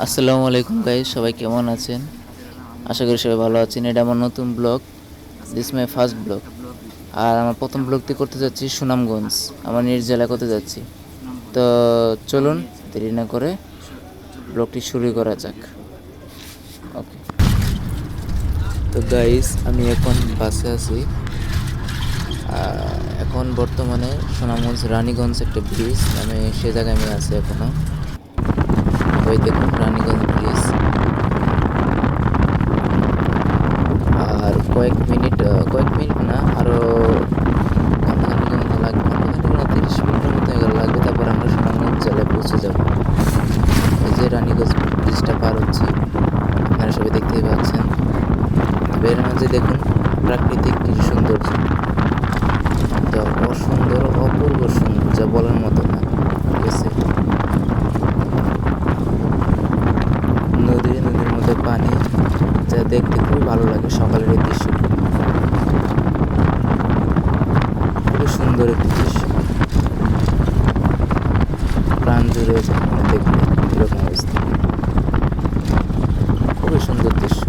আসসালামু আলাইকুম গাইস, সবাই কেমন আছেন? আশা করি সবাই ভালো আছেন। এটা আমার নতুন blog, this my first blog. আর আমার প্রথম ব্লগটি করতে যাচ্ছি সুনামগঞ্জ, আমার নিজ জেলা করতে যাচ্ছি। তো চলুন দেরি না করে ব্লগটি শুরু করা যাক। ওকে। তো গাইস, আমি এখন বাসে আছি। এখন বর্তমানে সুনামগঞ্জ রানীগঞ্জ একটা ব্রিজ, আমি সে জায়গায় আমি আছি এখনো। ওই দেখুন রানীগঞ্জ ব্রিজ। আর কয়েক মিনিট না, আরও ঘন্টাখানিকের মতো লাগবে, ঘন্টাখানিক না 30 মিনিটের মতো এগুলো লাগবে। তারপর আমরা সুনামগঞ্জ জেলায় পৌঁছে যাব। এই যে রানীগঞ্জ ব্রিজটা পার হচ্ছে, আপনারা সবাই দেখতেই পাচ্ছেন। তবে এর মাঝে দেখুন প্রাকৃতিক কিছু সৌন্দর্য, যা অসুন্দর, অপূর্ব সুন্দর, যা বলার মতো না। ঠিক আছে, নদীর মধ্যে পানি, যা দেখতে খুবই ভালো লাগে। সকালের এই দৃশ্য খুবই সুন্দর একটি দৃশ্য, প্রাণ জুড়ে মানে দেখলে এরকম অবস্থা, খুবই সুন্দর দৃশ্য।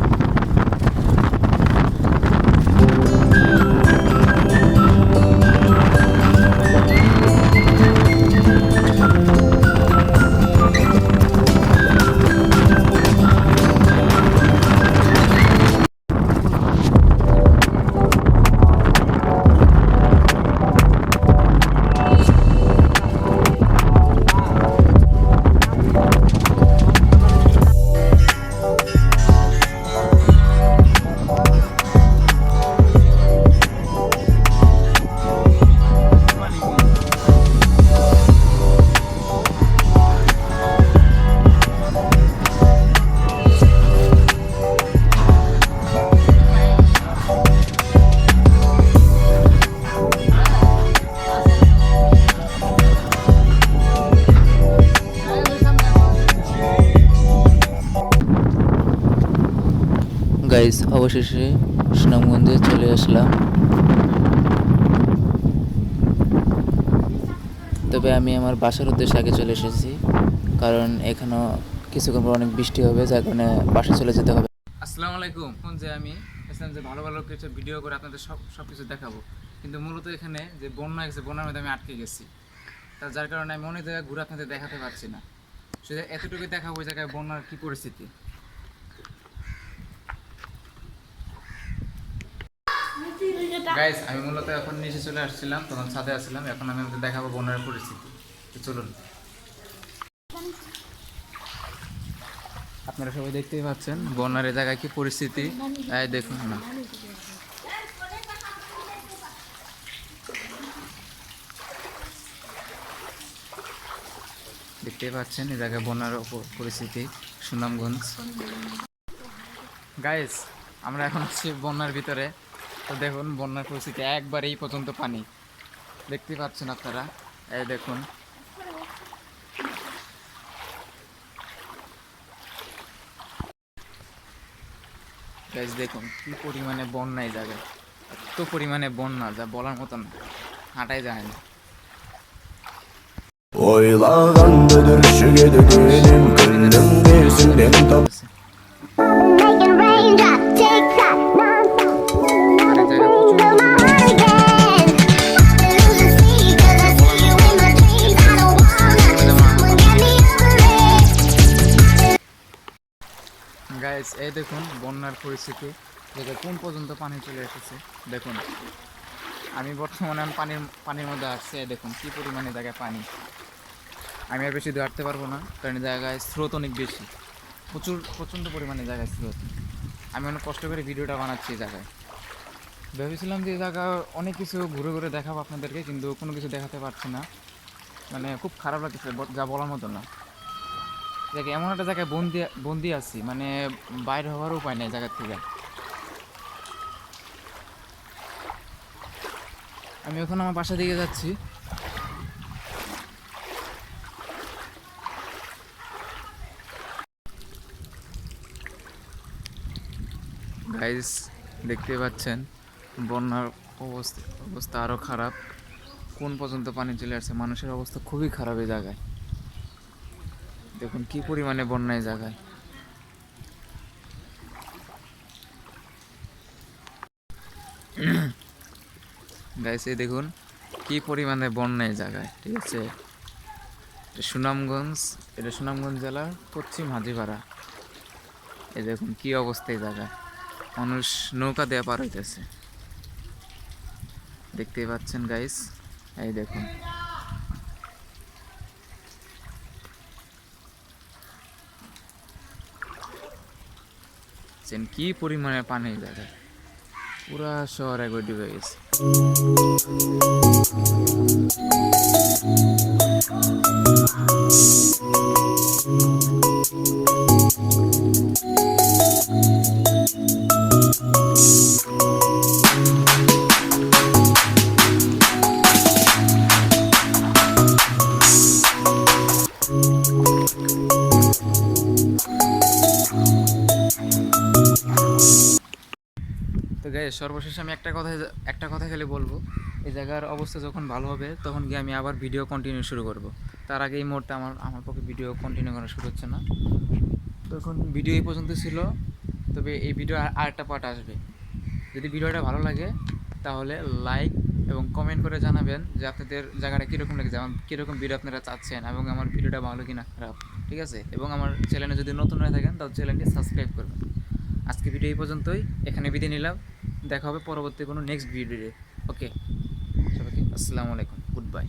গাইস, অবশেষে সুনামগঞ্জে চলে আসলাম। তবে আমি আমার বাসার উদ্দেশ্যে আগে চলে এসেছি, কারণ এখানেও কিছুক্ষণ পর অনেক বৃষ্টি হবে, যার কারণে বাসা চলে যেতে হবে। আসসালামু আলাইকুম। এখন যে আমি এসেছিলাম যে ভালো ভালো কিছু ভিডিও করে আপনাদের সব কিছু দেখাবো, কিন্তু মূলত এখানে যে বন্যা গেছে, বন্যার মধ্যে আমি আটকে গেছি। তার যার কারণে আমি অনেক জায়গায় ঘুরে আপনাদের দেখাতে পারছি না। শুধু এতটুকু দেখাবো ওই জায়গায় বন্যার কী পরিস্থিতি। গাইস, আমি মূলত এখন নিচে চলে আসছিলাম, তখন ছাদে আসছিলাম। এখন আমি আপনাদের দেখাবো বন্যার পরিস্থিতি। তো চলুন। আপনারা সবাই দেখতেই পাচ্ছেন বন্যার এই জায়গায় কি পরিস্থিতি। এই দেখুন না, দেখতেই পাচ্ছেন এই জায়গায় বন্যার পরিস্থিতি সুনামগঞ্জ। গাইস, আমরা এখন আছি বন্যার ভিতরে। তো দেখুন বন্যার পরিস্থিতি, একবারে এই পর্যন্ত পানি, দেখতেই পাচ্ছেন আপনারা। এই দেখুন, গাইস দেখুন কি পরিমাণে বন্যা এই জায়গায়, এত পরিমাণে বন্যা যা বলার মতন না, হাঁটাই যায় না। Oylanandır şu gecenin gönlüm değilsin top. Making raindrops tick tock non-stop. আর এই জায়গায় প্রচুর Again. Losing sleep 'cause I see you in my dreams. I don't wanna. Someone get me over it. Guys, এই দেখুন বন্যার পরিস্থিতি, জায়গায় কোন পর্যন্ত পানি চলে এসেছে দেখুন। আমি বর্তমানে পানির মধ্যে আসছি। এই দেখুন কি পরিমাণে জায়গায় পানি। আমি আর বেশি দূর হাঁটতে পারবো না, কারণ এই জায়গায় স্রোত অনেক বেশি, প্রচণ্ড পরিমাণে জায়গায় স্রোত। আমি অনেক কষ্ট করে ভিডিওটা বানাচ্ছি এই জায়গায়। ভেবেছিলাম যে এই জায়গা অনেক কিছু ঘুরে ঘুরে দেখাবো আপনাদেরকে, কিন্তু কোনো কিছু দেখাতে পারছি না। মানে খুব খারাপ লাগছে, যা বলার মতো না। দেখ, এমন একটা জায়গায় বন্দি আছি, মানে বাইরে হওয়ার উপায় নেই জায়গার থেকে। আমি এখন আমার বাসা দিকে যাচ্ছি। গাইস, দেখতে পাচ্ছেন বন্যার অবস্থা আরও খারাপ, কোন পর্যন্ত পানি চলে আসছে। মানুষের অবস্থা খুবই খারাপ এই জায়গায়। দেখুন কি পরিমাণে বন্যায় জায়গায়। গাইস এই দেখুন কি পরিমাণে বন্যায় জায়গায়, ঠিক আছে। এটা সুনামগঞ্জ জেলার পশ্চিম হাজিপাড়া। এই দেখুন কি অবস্থায় জায়গায়, মানুষ নৌকা দিয়ে পার হইতেছে, দেখতেই পাচ্ছেন গাইস। এই দেখুন কি পরিমাণে পানি জায়গায়, পুরা শহর একবার ডুবে গেছে। তো গাইস সর্বশেষে আমি একটা কথা খালি বলবো, এই জায়গার অবস্থা যখন ভালো হবে তখন গিয়ে আমি আবার ভিডিও কন্টিনিউ শুরু করব। তার আগে এই মুহূর্তে আমার পক্ষে ভিডিও কন্টিনিউ করা শুরু হচ্ছে না। তখন ভিডিও এই পর্যন্ত ছিল, তবে এই ভিডিও আরেকটা পার্ট আসবে। যদি ভিডিওটা ভালো লাগে তাহলে লাইক এবং কমেন্ট করে জানাবেন যে আপনাদের জায়গাটা কীরকম লেগেছে, আমার কীরকম ভিডিও আপনারা চাচ্ছেন এবং আমার ভিডিওটা ভালো কি না খারাপ, ঠিক আছে। এবং আমার চ্যানেলে যদি নতুন হয়ে থাকেন তাহলে চ্যানেলটি সাবস্ক্রাইব করবেন। আজকে ভিডিও এই পর্যন্তই, এখানে বিদায় নিলাম। দেখা হবে পরবর্তী কোনো নেক্সট ভিডিওতে। ওকে, সবাইকে আসসালামু আলাইকুম, গুড বাই।